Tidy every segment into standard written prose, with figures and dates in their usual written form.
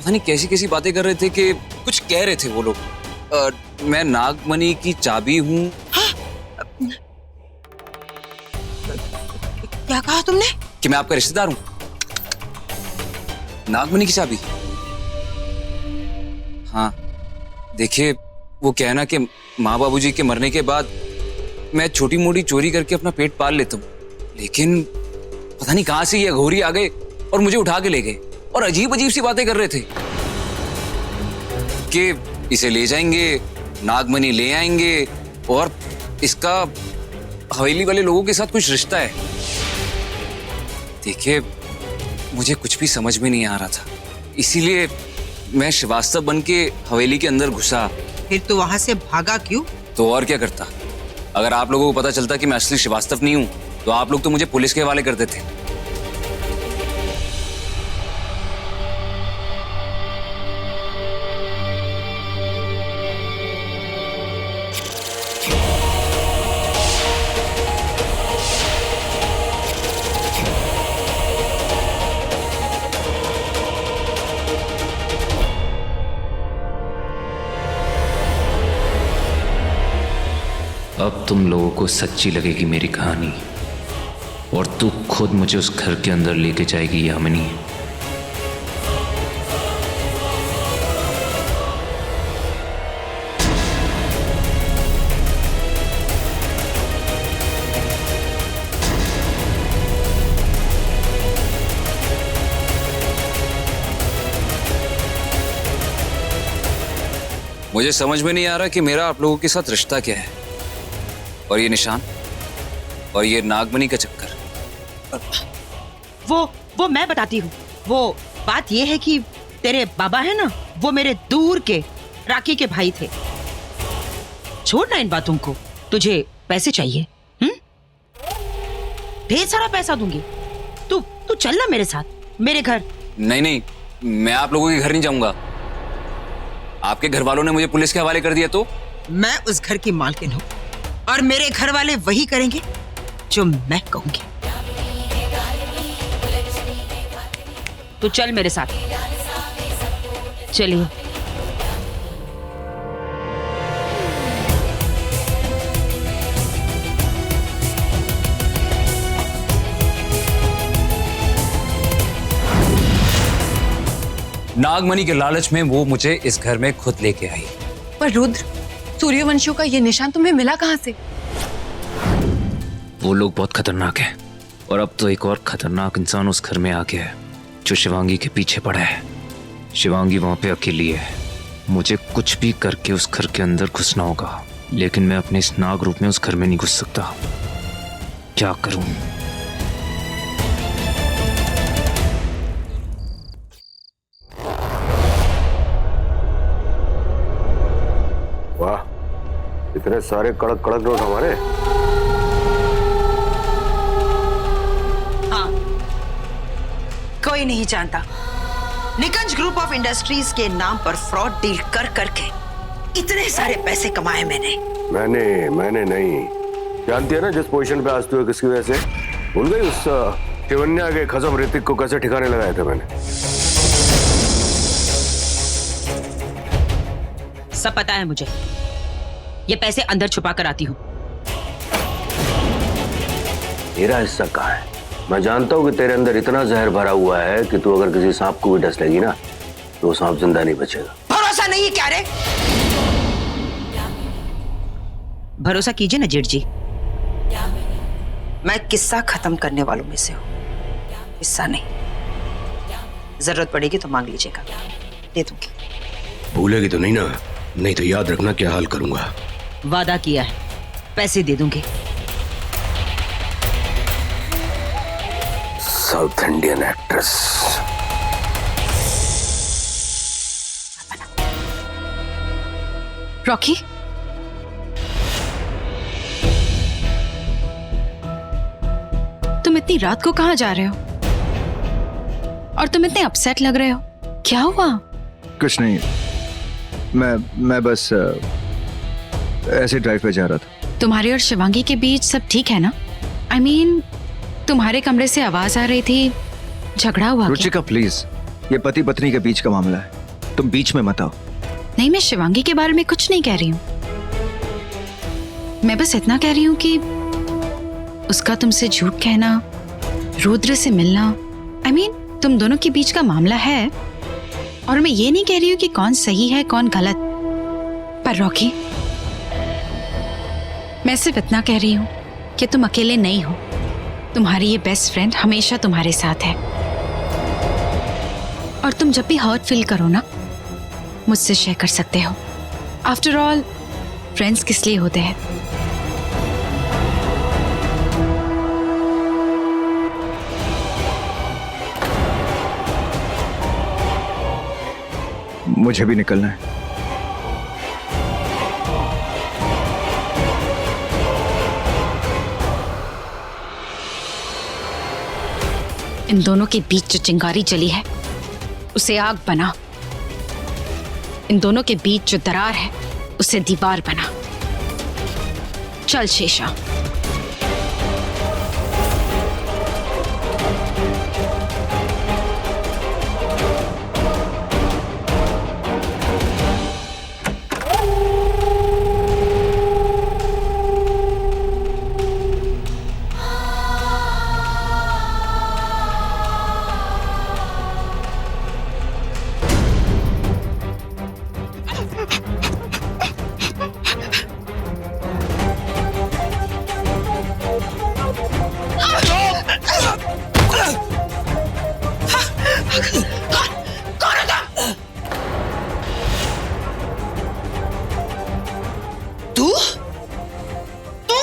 पता नहीं कैसी कैसी बातें कर रहे थे कि कुछ कह रहे थे वो लोग। मैं नागमणि की चाबी हूँ। क्या कहा तुमने? कि मैं आपका रिश्तेदार हूँ। नागमणि की चाबी। हाँ देखिए, वो कहना कि माँ बाबूजी के मरने के बाद मैं छोटी मोटी चोरी करके अपना पेट पाल लेता हूँ, लेकिन पता नहीं कहां से ये अघोरी आ गए और मुझे उठा के ले गए और अजीब अजीब सी बातें कर रहे थे कि इसे ले जाएंगे, नागमणि ले आएंगे और इसका हवेली वाले लोगों के साथ कुछ रिश्ता है। देखिए, मुझे कुछ भी समझ में नहीं आ रहा था, इसीलिए मैं श्रीवास्तव बन के हवेली के अंदर घुसा। फिर तो वहां से भागा क्यों? तो और क्या करता? अगर आप लोगों को पता चलता कि मैं असली श्रीवास्तव नहीं हूं, तो आप लोग तो मुझे पुलिस के हवाले कर देते। अब तुम लोगों को सच्ची लगेगी मेरी कहानी और तू खुद मुझे उस घर के अंदर लेके जाएगी यामिनी। मुझे समझ में नहीं आ रहा कि मेरा आप लोगों के साथ रिश्ता क्या है, और ये निशान और ये नागमणि का चक्कर। वो मैं बताती हूँ। वो बात ये है कि तेरे बाबा है ना, वो मेरे दूर के राखी के भाई थे। छोड़ ना इन बातों को, तुझे पैसे चाहिए? ढेर सारा पैसा दूंगी। तू चल ना मेरे साथ मेरे घर। नहीं, मैं आप लोगों के घर नहीं जाऊंगा। आपके घर वालों ने मुझे पुलिस के हवाले कर दिया तो? मैं उस घर की मालकिन हूँ और मेरे घर वाले वही करेंगे जो मैं कहूंगी। तू चल मेरे साथ। चलिए। नागमणि के लालच में वो मुझे इस घर में खुद लेके आई। पर रुद्र, सूर्यवंशियों का ये निशान तुम्हें मिला कहां से? वो लोग बहुत खतरनाक हैं और अब तो एक और खतरनाक इंसान उस घर में आ गया है जो शिवांगी के पीछे पड़ा है। शिवांगी वहां पे अकेली है। मुझे कुछ भी करके उस घर के अंदर घुसना होगा, लेकिन मैं अपने इस नाग रूप में उस घर में नहीं घुस सकता। क्या करूं? वाह, इतने सारे कड़क कड़क नोट हमारे। हाँ, कोई नहीं जानता निकंज ग्रुप ऑफ इंडस्ट्रीज के नाम पर फ्रॉड डील कर करके इतने सारे पैसे कमाए मैंने नहीं। जानती है ना जिस पोजीशन पे आज तू है किसकी वजह से? भूल गई उस शिवन्या के खसम ऋतिक को कैसे ठिकाने लगाए थे मैंने? सब पता है मुझे। ये पैसे अंदर छुपा कर आती हूँ। तेरा हिस्सा कहाँ है? मैं जानता हूँ कि तेरे अंदर इतना जहर भरा हुआ है कि तू अगर किसी सांप को भी डस लेगी ना, तो वो सांप जिंदा नहीं बचेगा। भरोसा नहीं है क्या रे? भरोसा कीजिए ना जेठ जी। मैं किस्सा खत्म करने वालों में से हूँ, हिस्सा नहीं। जरूरत पड़ेगी तो मांग लीजिएगा, दे दूंगी। भूलेगी तो नहीं ना? नहीं तो याद रखना क्या हाल करूंगा। वादा किया है, पैसे दे दूंगी। South Indian actress. रॉकी, तुम इतनी रात को कहाँ जा रहे हो? और तुम इतने अपसेट लग रहे हो, क्या हुआ? कुछ नहीं, मैं बस ऐसे ड्राइव पे जा रहा था। तुम्हारे और शिवांगी के बीच सब ठीक है ना? I mean, तुम्हारे कमरे से आवाज आ रही थी, झगड़ा हुआ क्या? रुचिका प्लीज, ये पति पत्नी के बीच का मामला है। तुम बीच में मत आओ। नहीं, मैं शिवांगी के बारे में कुछ नहीं कह रही हूँ। मैं बस इतना कह रही हूँ कि उसका तुमसे झूठ कहना, रुद्र से मिलना, I mean, तुम दोनों के बीच का मामला है। और मैं ये नहीं कह रही हूँ कि कौन सही है कौन गलत, पर रॉकी, मैं सिर्फ इतना कह रही हूँ कि तुम अकेले नहीं हो। तुम्हारी ये बेस्ट फ्रेंड हमेशा तुम्हारे साथ है। और तुम जब भी हर्ट फील करो ना, मुझसे शेयर कर सकते हो। आफ्टर ऑल, फ्रेंड्स किस लिए होते हैं? मुझे भी निकलना है। इन दोनों के बीच जो चिंगारी जली है उसे आग बना। इन दोनों के बीच जो दरार है उसे दीवार बना। चल शेषा।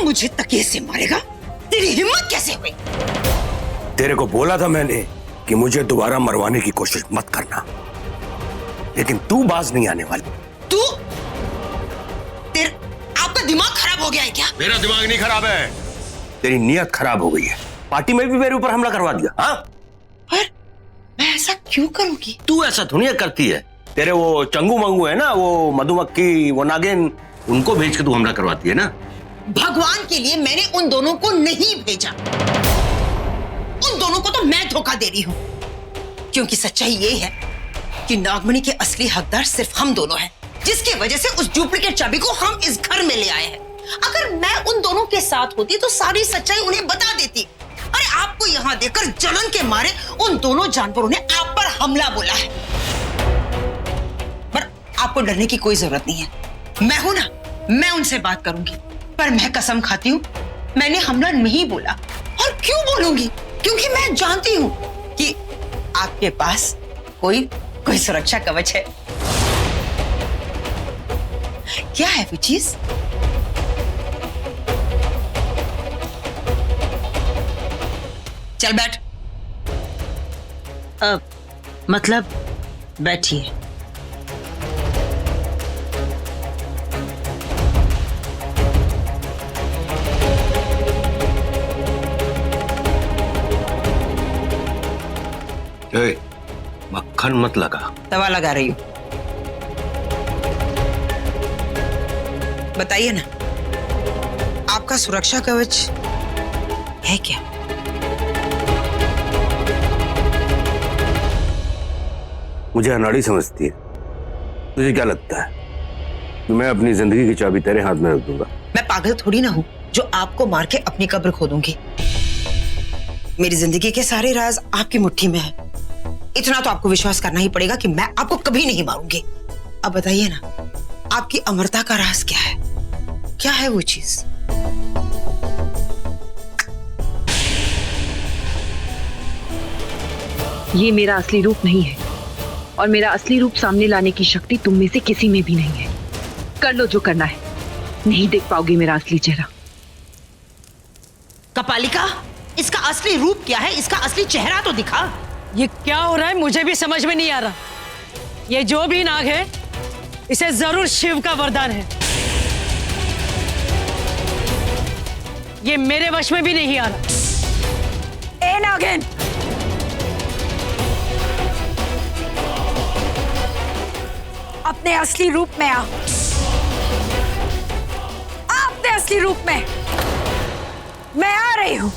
मुझे तकिए से मारेगा? तेरी हिम्मत कैसे हुई? तेरे को बोला था मैंने कि मुझे दोबारा मरवाने की कोशिश मत करना, लेकिन तू बाज नहीं आने वाली। तू? आपका दिमाग खराब हो गया है क्या? मेरा दिमाग नहीं खराब है, तेरी नीयत खराब हो गई है। पार्टी में भी मेरे ऊपर हमला करवा दिया। हाँ, पर मैं ऐसा क्यों करूंगी? तू ऐसा दुनिया करती है। तेरे वो चंगू मंगू है ना, वो मधुमक्खी, वो नागिन, उनको भेज के तू हमला करवाती है ना। भगवान के लिए मैंने उन दोनों को नहीं भेजा। उन दोनों को तो मैं धोखा दे रही हूं, क्योंकि सच्चाई ये है कि नागमणि के असली हकदार सिर्फ हम दोनों हैं, जिसकी वजह से उस डुप्लीकेट चाबी को हम इस घर में ले आए हैं। अगर मैं उन दोनों के साथ होती तो सारी सच्चाई उन्हें बता देती। अरे आपको यहाँ देखकर जलन के मारे उन दोनों जानवरों ने आप पर हमला बोला है। पर आपको डरने की कोई जरूरत नहीं है। मैं हूं ना, मैं उनसे बात करूंगी। पर मैं कसम खाती हूँ, मैंने हमला नहीं बोला। और क्यों बोलूंगी? क्योंकि मैं जानती हूँ कि आपके पास कोई सुरक्षा कवच है। क्या है वो चीज? चल बैठ। मतलब बैठिए। मक्खन मत लगा। तवा लगा रही हूं। बताइए ना, आपका सुरक्षा कवच है क्या? मुझे अनाड़ी समझती है। तुझे क्या लगता है कि मैं अपनी जिंदगी की चाबी तेरे हाथ में रख दूंगा? मैं पागल थोड़ी ना हूं जो आपको मार के अपनी कब्र खोदूंगी। मेरी जिंदगी के सारे राज आपकी मुट्ठी में है। इतना तो आपको विश्वास करना ही पड़ेगा कि मैं आपको कभी नहीं मारूंगी। अब बताइए ना, आपकी अमरता का राज क्या है? क्या है वो चीज? ये मेरा असली रूप नहीं है, और मेरा असली रूप सामने लाने की शक्ति तुम में से किसी में भी नहीं है। कर लो जो करना है, नहीं देख पाओगे मेरा असली चेहरा। कपालिका, इसका असली रूप क्या है? इसका असली चेहरा तो दिखा। ये क्या हो रहा है मुझे भी समझ में नहीं आ रहा। ये जो भी नाग है, इसे जरूर शिव का वरदान है। ये मेरे वश में भी नहीं आ रहा। ए नागिन, अपने असली रूप में आ। अपने असली रूप में मैं आ रही हूं।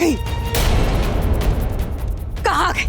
गई? कहाँ गई?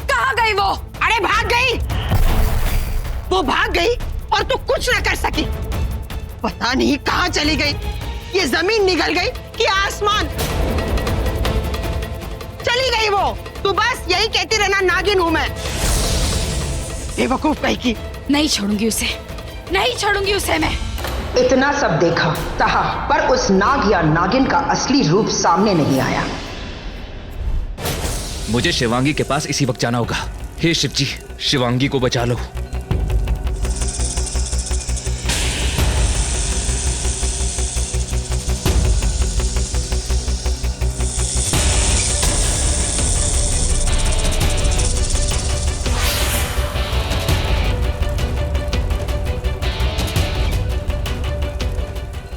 कहाँ गई वो? अरे भाग गई, वो भाग गई और तू कुछ ना कर सकी। पता नहीं कहाँ चली गई, ये जमीन निगल गई कि आसमान। चली गई वो, तू बस यही कहती रहना नागिन हूं मैं। बेवकूफ कहीं की। नहीं छोड़ूंगी उसे, नहीं छोड़ूंगी उसे मैं। इतना सब देखा तहा, पर उस नाग या नागिन का असली रूप सामने नहीं आया। मुझे शिवांगी के पास इसी वक्त जाना होगा। हे शिव जी, शिवांगी को बचा लो।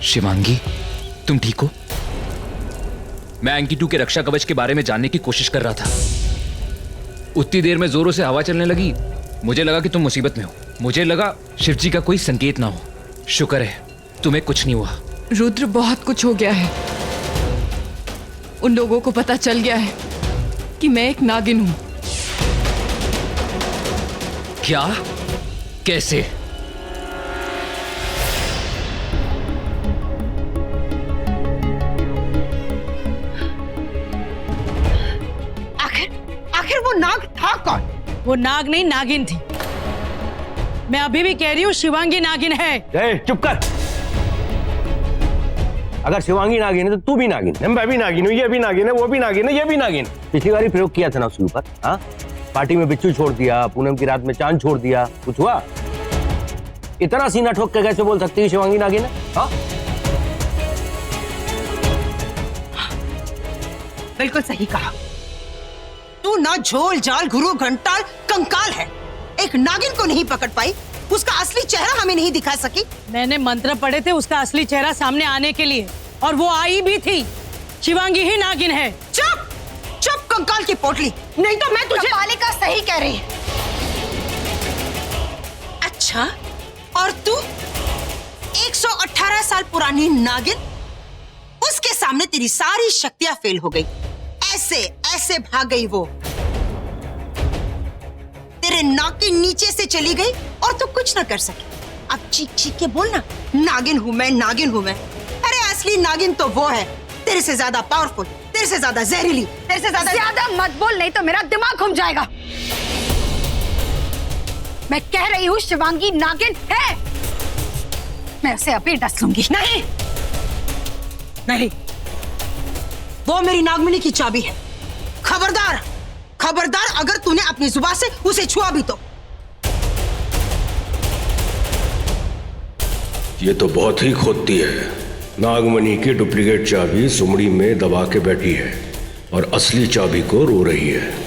शिवांगी, तुम ठीक हो? मैं एंकी 2 के रक्षा कवच के बारे में जानने की कोशिश कर रहा था। उतनी देर में जोरों से हवा चलने लगी, मुझे लगा कि तुम मुसीबत में हो। मुझे लगा शिवजी का कोई संकेत ना हो। शुक्र है तुम्हें कुछ नहीं हुआ। रुद्र, बहुत कुछ हो गया है। उन लोगों को पता चल गया है कि मैं एक नागिन हूं। क्या? कैसे? आखिर वो नाग था कौन? वो नाग नहीं, नागिन थी। मैं अभी भी कह रही हूँ शिवांगी नागिन है। चुप कर। अगर शिवांगी नागिन है तो तू भी नागिन है, मैं भी नागिन हूँ, ये भी नागिन है, वो भी नागिन है, ये भी नागिन। पिछली बार प्रयोग किया था ना उसके ऊपर। हाँ, पार्टी में बिच्छू छोड़ दिया, पूनम की रात में चांद छोड़ दिया, कुछ हुआ? इतना सीना ठोक के कैसे बोल सकती है शिवांगी नागिन है? हाँ, बिल्कुल सही कहा। तू ना झोल झाल गुरु घंटाल कंकाल है, एक नागिन को नहीं पकड़ पाई, उसका असली चेहरा हमें नहीं दिखा सकी। मैंने मंत्र पढ़े थे उसका असली चेहरा सामने आने के लिए, और वो आई भी थी। शिवांगी ही नागिन है। चुप चुप कंकाल की पोटली, नहीं तो मैं तुझे। बालिका सही कह रही है। अच्छा, और तू 118 साल पुरानी नागिन, उसके सामने तेरी सारी शक्तियां फेल हो गई। ऐसे ऐसे भाग गई वो, तेरे नाक के नीचे से चली गई और तू कुछ ना कर सकी। अब चीख चीख के बोलना नागिन हूं मैं, नागिन हूं मैं। अरे असली नागिन तो वो है, तेरे से ज्यादा पावरफुल, तेरे से ज्यादा जहरीली, तेरे से ज्यादा मत बोल, नहीं तो मेरा दिमाग घूम जाएगा। मैं कह रही हूँ शिवांगी नागिन है। मैं उसे अभी डस लूंगी। नहीं नहीं, वो मेरी नागमणि की चाबी है। खबरदार खबरदार, अगर तूने अपनी जुबान से उसे छुआ भी तो। ये तो बहुत ही खोदती है। नागमणि की डुप्लीकेट चाबी सुमड़ी में दबा के बैठी है और असली चाबी को रो रही है।